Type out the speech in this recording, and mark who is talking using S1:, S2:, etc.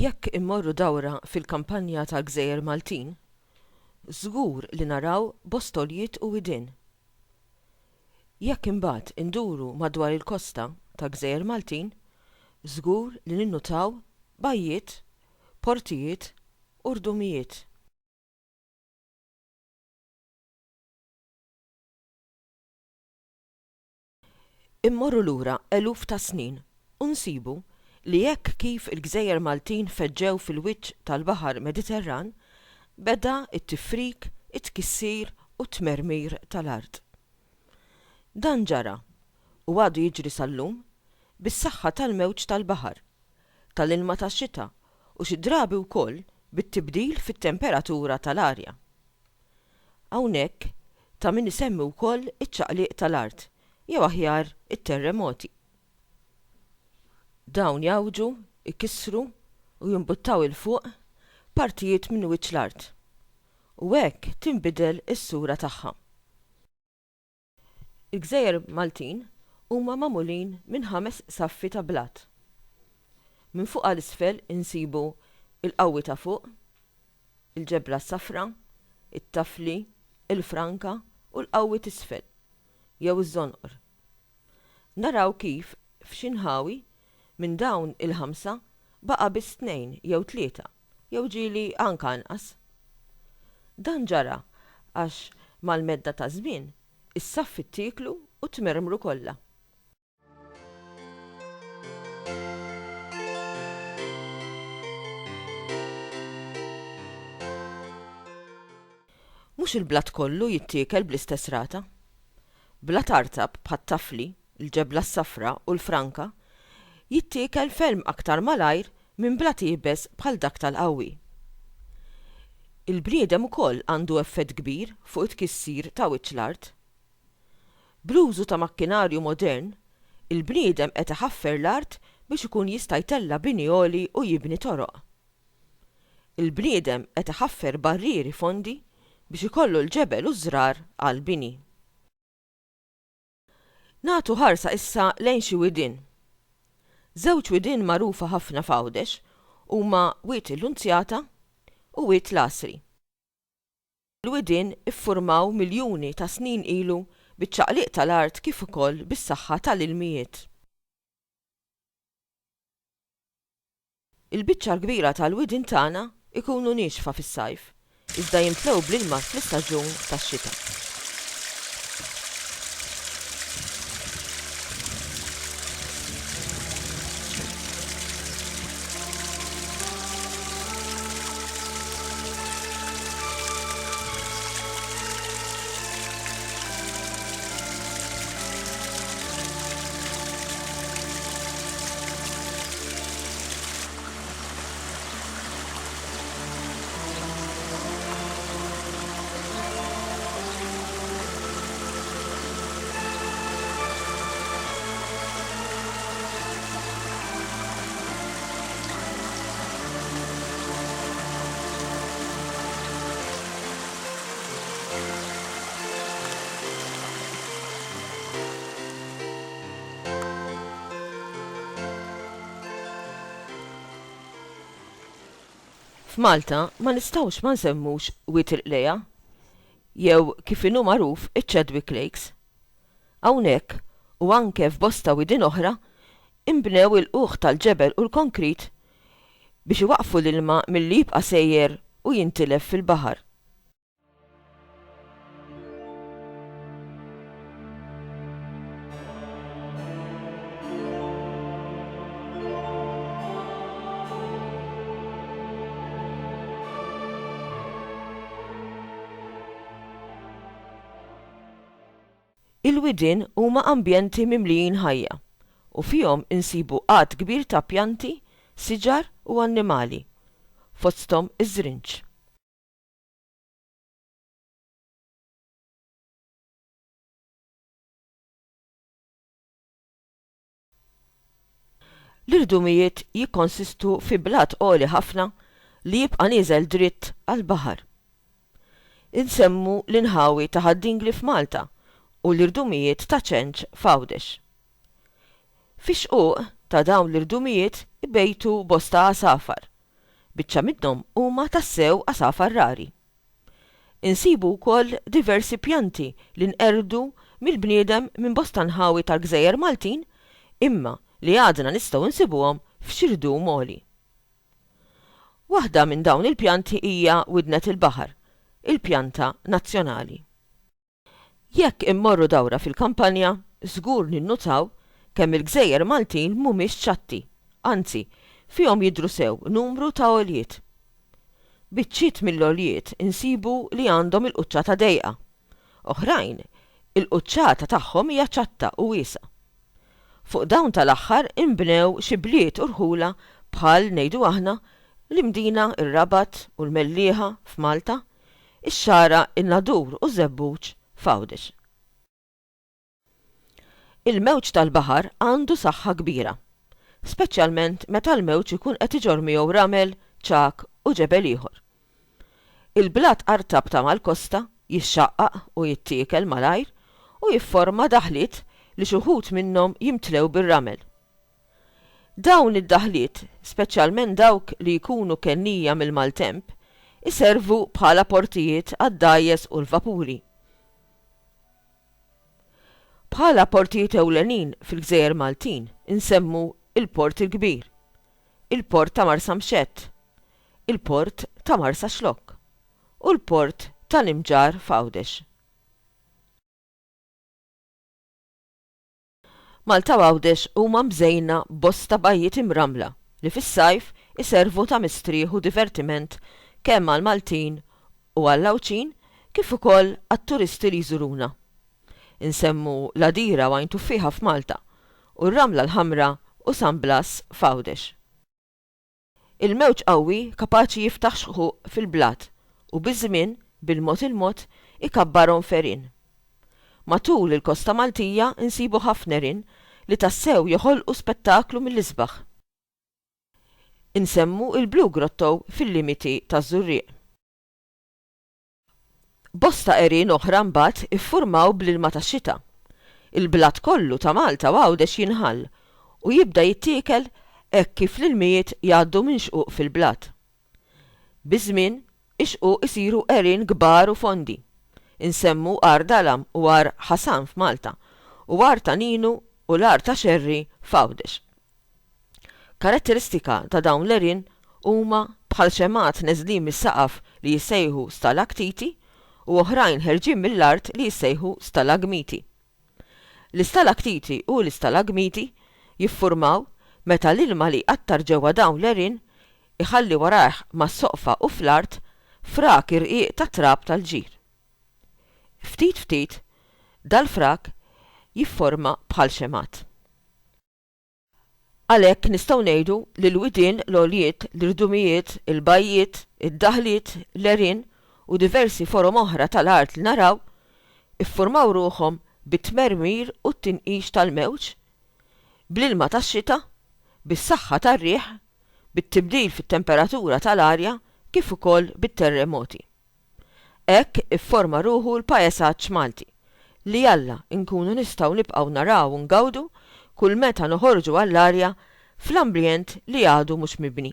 S1: Jekk immorru dawra fil-kampanja tal-Gżejjer Maltin, żgur li naraw bostoljiet u widien. Jekk imbagħad induru madwar il-kosta ta' Gżejjer Maltin, żgur li ninnutaw bajjiet, portijiet u rdumijiet. Immorru lura eluf ta' snin u nsibu li jekk kif il-Gżejjer Maltin feġġew fil-wiċċ tal-Baħar Mediterran, beda it-tifrik, it-tkissir u t-tmermir tal-art. Dan ġara u għadu jiġri sal-lum bis-saħħa tal-mewġ tal-baħar, tal-ilma tax-xita u xi drabi wkoll bit-tibdil fit-temperatura tal-arja. Hawnhekk ta' min isemmi wkoll iċ-ċaqliq tal-art, jew aħjar it-terremoti. Dawn jawġu, ikissru u jimbuttaw il-fuq partijiet minn wiċċ l-art. U hekk tinbidel is-sura tagħha. Il-Gżejjer Maltin huma magħmulin minn 5 saffi ta' blat. Minn fuq għal isfel insibu il-qawwi ta' fuq, il-ġebla s-safra, it-tafli, il-franka u l-qawwi t'isfel, jew iż-żonqor. Naraw kif f'xi nħawi minn dawn il-5 baqa' biss 2 jew 3 jew ġieli anke anqas. Dan ġara għax mal-medda ta' żmien is-saffi ttieklu u tmermru kollha. Mhux il-blat kollu jittiekel bl-istess rata. Blat artab bħat-tafli, il-ġebla s-safra u l-franka jittiekel ferm aktar malajr minn blat ibes bħal dak tal-qawwi. Il-bniedem ukoll għandu effett kbir fuq it-tkissir ta' wiċċ l-art. Bl-użu ta' makkinarju modern, il-bniedem qed iħaffer l-art biex ikun jista' jtella bini għoli u jibni toroq. Il-bniedem qed iħaffer barrieri fondi biex ikollu l-ġebel u żrar għall-bini. Nagħtu ħarsa issa lejn xi widien. Żewġ widien magħrufa ħafna f'Għawdex huma Wied il-Lunzjata u Wied l-Asri. Il-widien iffurmaw miljuni ta' snin ilu biċ-ċaqliq tal-art kif ukoll bis-saħħa tal-ilmijiet. Il-biċċa l-kbira tal-widien tagħna ikunu nieċfa fis-sajf, iżda jimtlew bl-ilma fl-istaġun tax-xita. F'Malta ma nistgħux ma nsemmux Wied il-Qleja jew kif inhu magħruf iċ-Chadwick Lakes. Hawnhekk u anke f'bosta widien oħra inbnew il-qugħ tal-ġebel u l-konkrit biex iwaqqfu l-ilma milli jibqa' sejjer u jintilef fil-baħar. Il-widien huma ambjenti mimlijin ħajja u fihom insibu qatt kbir ta' pjanti, siġar u annimali, fosthom iż-żrinċ. L-irdumijiet jikkonsistu fi blat għoli ħafna li jibqa' nieżel dritt għall-baħar. Insemmu l-inħawi ta' Ħaddingli f'Malta u l-irdumijiet ta' Ċenċ f'Għawdex. Fix-xquq ta' dawn l-irdumijiet ibejtu bosta għasafar biċċa minnhom huma tassew għasafar rari. Insibu wkoll diversi pjanti li nqerdu mill-bniedem minn bosta nħawi tal-Gżejjer Maltin imma li għadna nistgħu nsibuhom f'xirdu moli. Waħda minn dawn il-pjanti hija widnet il-baħar, il-pjanta nazzjonali. Jekk immorru dawra fil-kampanja, żgur ninnutaw kemm il-Gżejjer Maltin mhumiex ċatti, anzi, fihom jidhru sew numru ta' għoljiet. Biċċiet mill-għoljiet insibu li għandhom il-quċċata dejqa. Oħrajn, il-quċċata tagħhom hija ċatta u wiesa'. Fuq dawn tal-aħħar inbnew xi bliet urħula bħal ngħidu aħna l-Imdina, ir-Rabat u l-Mellieħa f'Malta, ix-Xara, in-Nadur u Żebbuġ f'Għawdex. Il-mewġ tal-baħar għandu saħħa kbira, speċjalment meta l-mewġ ikun qed iġorr miegħu ramel, ċak u ġebel ieħor. Il-blat qartabta mal-kosta jixxaqqaq u jittiekel malajr u jifforma daħliet li xi wħud minnhom jimtlew bir-ramel. Dawn id-daħliet, speċjalment dawk li jkunu kennija mill-maltemp, iservu bħala portijiet għad-dajjes u l-vapuri. Bħala portijiet ewlenin fil-Gżejjer Maltin insemmu il-Port il-Kbir, il-Port ta' Marsa Mxett, il-Port ta' Marsa Xlokk u l-Port tal-Imġar f'Għawdex. Malta u Għawdex huma mżejna bosta bajjiet imramla li fis-sajf iservu ta' mistrieħ u divertiment kemm għall-Maltin u għall-Għawċin kif ukoll għat-turisti li jżuruna. Insemmu l-Għadira u Għajn Tuffieħa f'Malta u r-Ramla l-Ħamra u San Blas f'Għawdex. Il-mewġ qawwi kapaċi jiftaħ xħuq fil-blat u biż-żmien bil-mod il-mod ikabbarhom ferien. Matul il-Kosta Maltija insibu ħafna erin li tassew joħolqu spettaklu mill-isbaħ. Insemmu il-Blue Grotto fil-limiti taż-Żurrieq. Bosta erin oħra mbagħad iffurmaw bl-ilma tax-xita. Il-blat kollu ta' Malta u Għawdex jinħall u jibda jittiekel hekk kif l-ilmijiet jgħaddu minn xquq fil-blat. Biż-żmien ix-xquq isiru erin kbar u fondi. Insemmu Għar Dalam u Għar Ħasan f'Malta u Għar ta' Ninu u l-Għar ta' Xerri f'Għawdex. Karatteristika ta' dawn l-erin huma bħal xemat neżlin mis-saqaf li jissejħu stalaktiti u oħrajn ħerġin mill-art li jissejħu stalagmiti. L-istalaktiti u l-istalagmiti jiffurmaw meta l-ilma li qattar ġewwa dawn l-erin iħalli warajh mas-soqfa u fl-art frak irqiq ta' trab tal-ġir. Ftit ftit dal-frak jifforma bħal xemat. Għalhekk nistgħu ngħidu li l-widien, l-għoljiet, l-irdumijiet, il-bajjiet, id-daħliet, l-erin u diversi forom oħra tal-art li naraw iffurmaw ruħhom bit-tmermir u t-tinqix tal-mewġ, bl-ilma tax-xita, bis-saħħa tar-riħ, bit-tibdil fit-temperatura tal-arja kif ukoll bit-terremoti. Hekk ifforma ruħu l-pajesaġġ Malti li jalla nkunu nistgħu nibqgħu naraw u ngawdu kull meta noħorġu għall-arja fl-ambjent li għadu mhux mibni.